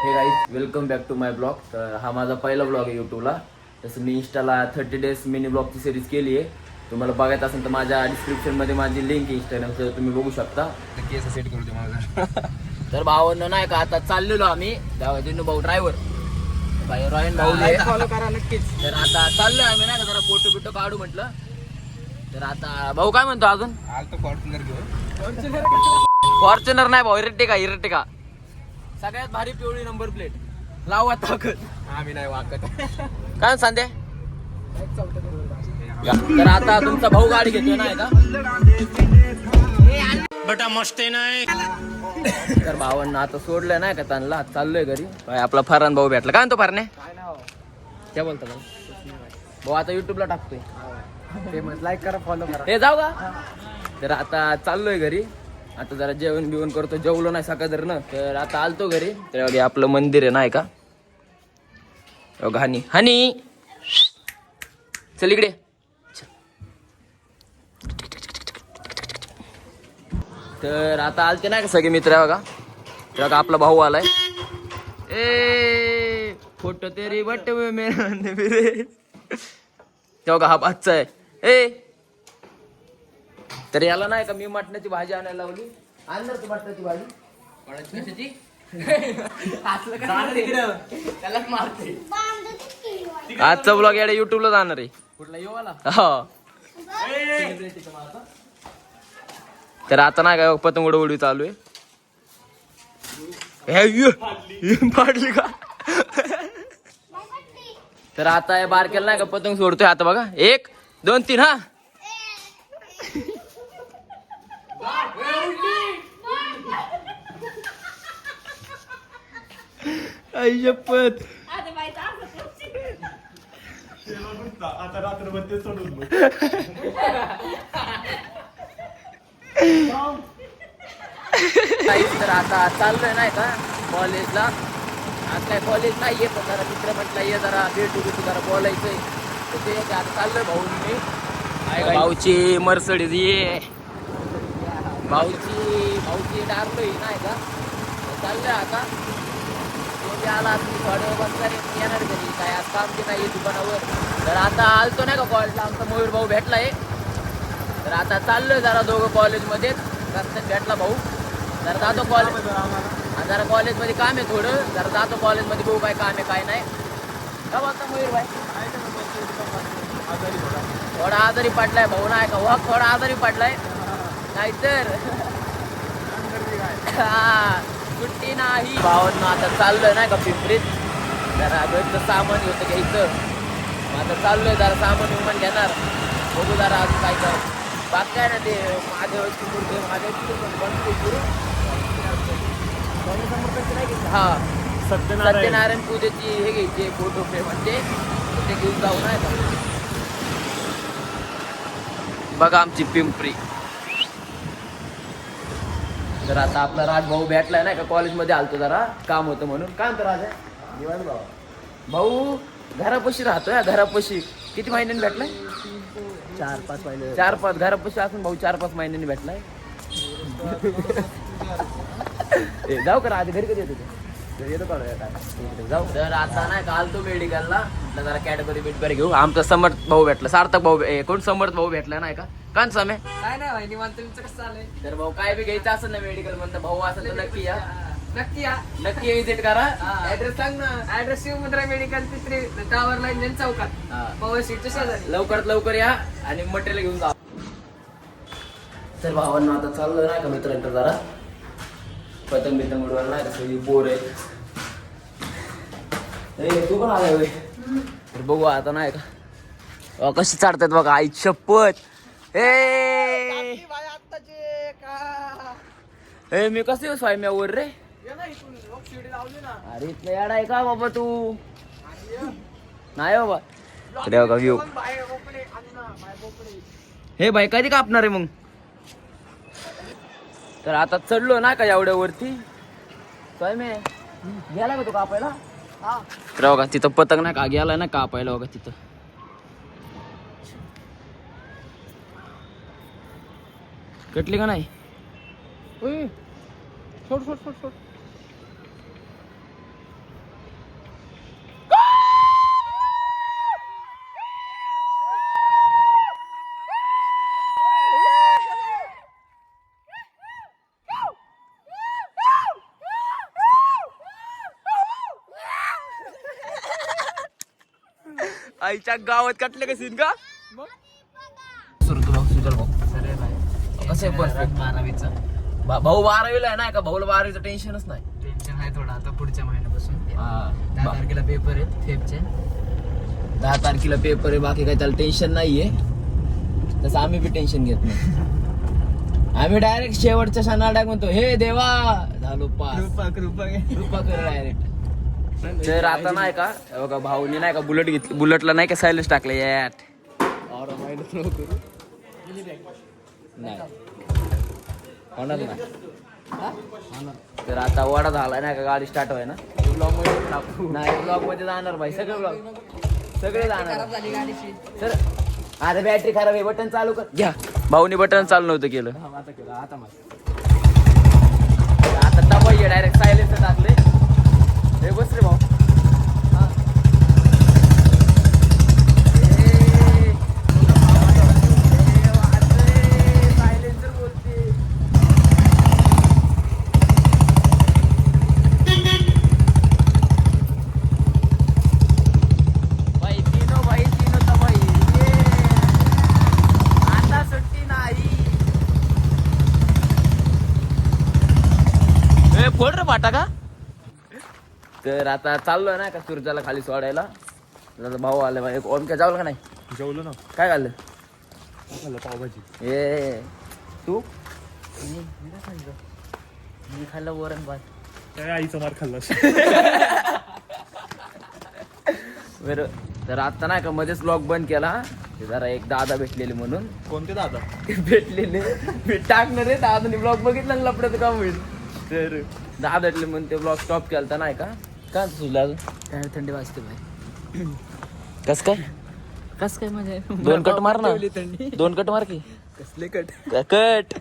हे guys welcome back to my vlog. तर हा माझा पहिला ब्लॉग आहे यूट्यूबला. तसं मी इंस्टाला 30 डेज मिनी ब्लॉगची सिरीज केली आहे. तुम्हाला बघायचं असेल तर माझ्या डिस्क्रिप्शनमध्ये माझी लिंक आहे इंस्टाग्रामचं, तुम्ही बघू शकता. केस सेट करू दे माझा. तर भावांना नाही का आता चाललेलो आम्ही दिनू भाऊ ड्रायव्हर भाई रॉयन भाऊ फॉलो करा नक्कीच. तर आता चाललोय आम्ही नाही का जरा फोटो बिटो काढू म्हटलं. तर आता भाऊ काय म्हणतो अजून? आलतो फॉर्च्युनर घेऊन. फॉर्च्युनर नाही भाऊ, इरटिका सगळ्यात भारी पिवळी नंबर प्लेट लावा ताकद. आम्ही नाही वाकत. काय सांगते? तर आता तुमचा भाऊ गाडी घेतोय नाही का? बेटा मस्ती नाही. तर भावांना आता सोडलंय नाही का त्यांना, चाललोय घरी. आपला फरान भाऊ भेटला. काय म्हणतो फरने? काय बोलतो भाऊ? आता युट्यूबला टाकतोय. फेमस लाईक करा फॉलो करा. हे जाऊ का? तर आता चाललोय घरी. आता जरा जेवण बिवण करतो. जेवलो नाही सकाळ ना, तर आता आलतो घरी. तर आपलं मंदिर आहे नाही का, हानी चल इकडे. तर आता आलते नाही का सगळे मित्र आहे बघा. तर बघा आपला भाऊ आलाय. ए फोटो तेरी बट मेरे तेव्हा हा बादचा आहे. ए तर याला नाही का मी मटणाची भाजी आणायला लावली. आणणार तू मटणाची भाजी? कशाची? त्यालाच मारते. आजचा ब्लॉग याडे युट्यूबला जाणार आहे. कुठला येऊ आला? हा. तर आता नाही का पतंग उडवडी चालू आहे. फाडली का? तर आता या बारकेला नाही का पतंग सोडतोय. आता बघा 1 2 3 हा. आई शपथ. आता रात्रभर ते सोडून तर आता चाललोय नाही का कॉलेजला. आज काय कॉलेज नाहीये पण जरा मित्र म्हटलं ये जरा भेटू जरा बोलायचंय. तर ते आता चाललोय भाऊ मी. भाऊची मर्सडीज ये भाऊची डारलोय नाही का. चाललंय आता तो आला थोड्या बसणार येणार घरी. काय आज काम की नाही दुकानावर. तर आता आलतो नाही का कॉलेजला. आमचा मयूर भाऊ भेटलाय. तर आता चाललोय जरा दोघं कॉलेजमध्ये. रस्त्यात भेटला भाऊ. जरा जातो कॉलेज. जरा कॉलेजमध्ये काम आहे थोडं. जरा जातो कॉलेजमध्ये बघू काय काम आहे काय नाही. का बघता मयूर भाई? थोडा आजारी पडलाय भाऊ नाही का. वाघ थोडा आजारी पडलाय नाहीतर सुट्टी नाही. भावांना आता चाललोय नाही का पिंपरीत. जरा घरचं सामान होतं घ्यायचं. आता चाललोय जरा सामान विमान घेणार. बघू जरा अजून काय काय बाकी काय ना ते महादेवाची मूर्ती हा सत्यनारायण पूजेची हे घ्यायचे फोटो फ्रेम म्हणजे ते घेऊन जाऊ नाही का. बघा आमची पिंपरी. तर आता आपला राजभाऊ भेटलाय नाही का. कॉलेजमध्ये आलतो जरा काम होतं म्हणून. काय म्हणतो राजा? भाऊ घरापाशी राहतोय. घरापाशी किती महिन्यांनी भेटलाय? 4-5 महिने. 4-5 घरापाशी असून भाऊ 4-5 महिन्यांनी भेटलाय. जाऊ का आधी घरी कधी येतो ते? येतो काय जाऊ. तर आता नाही का आलतो मेडिकलला. जरा कॅडबरी बिटबरी घेऊ. आमचा समर्थ भाऊ भेटला. सार्थक भाऊ कोण समर्थ भाऊ भेटला नाही का. कान समय काय नाही भाई निवांत. तुमचं कसं चाललंय? तर भाऊ काय बी घ्यायचं असेल ना मेडिकल म्हणतं भाऊ असेल तर नक्की या. नक्की विजिट करा. ऍड्रेस सांग ना. ऍड्रेस शिवमुद्रा मेडिकल तिसरी टावर लाईन चौकात पॉवर सीटच्या शेजारी. लवकरात लवकर या आणि मटेरियल घेऊन जा. तर भावांना आता चाललं नाही का मित्रांकडे जरा पतंग बितंग उडवायला नाही का. सगळी बोर आहे. तू पण आलाय होय. तर बघू आता नाही का कशी चालतात बघा. आई शपथ. ए मी कसं येऊ स्वाम्यावर रे. अरे इथलं याड आहे का बाबा तू? नाही बाबा. तर बघा व्ह्यू. हे बाई कधी कापणार आहे मग? तर आता चढलो ना का एवढ्या वरती. स्वाम्या गेला का तू कापायला? तर बघा तिथं पतंग नाही का गेला ना कापायला. बघा तिथं कटली का नाही? सोड सोड सोड सोड. आईच्या गावात कटले का सीन का सुरू भाऊ सुजल भाऊ कसं आहे परफेक्ट 12वीचं भाऊ 12वीला आहे ना का भाऊला 12वीचं टेन्शनच नाही टेन्शन आहे थोडं आता पुढच्या महिन्यापासून हा 10 तारखेला पेपर आहेत फेबचे 10 तारखेला पेपर आहे बाकी काही त्याला टेन्शन नाहीये तसं आम्ही बी टेन्शन घेत नाही आम्ही डायरेक्ट शेवटच्या क्षणाला डायरेक्ट म्हणतो हे देवा झालो पास कृपा कर डायरेक्ट तर आता नाही का हे बघा भाऊनी नाही का बुलेट घेतली बुलेटला नाही का सायलेन्स टाकले यात नाही होणार नाही तर आता वडा झाला नाही का गाडी स्टार्ट व्हाय ना ब्लॉग मध्ये टाकू नाही ब्लॉग मध्ये जाणार भाई सगळे जाणार झाली गाडीची सर आता बॅटरी खराब आहे बटन चालू कर घ्या भाऊनी बटन चालू नव्हतं केलं आता दबाई डायरेक्ट सायलेन्स टाकले हे बस रे भाऊ सायलेन्सर बोलते भाई तीनो दबाई आता सुट्टी नाही फोड रे पाटा का तर आता चाललोय ना का सुरजाला खाली सोडायला त्याचा भाऊ आले भाई ओमक्या जावलं का नाही जेवलो ना काय खाल्लं खाल्लं पावभाजी ए तू मी खाल्लं वरण भात काय आईचा मार खाल्ला बरं तर आता नाही का मध्येच ब्लॉग बंद केला ते जरा एक दादा भेटलेले म्हणून कोणते दादा भेटलेले मी टाकणार रे दादाने ब्लॉग बघितला ना लपड्याचं काम होईल तर दादा भेटले म्हणून ते ब्लॉग स्टॉप केला नाही का का तुझला काय थंडी वाजते भाई कस काय कस काय म्हणजे 2 कट मार ना थंडी 2 कट मार की कसले कट कट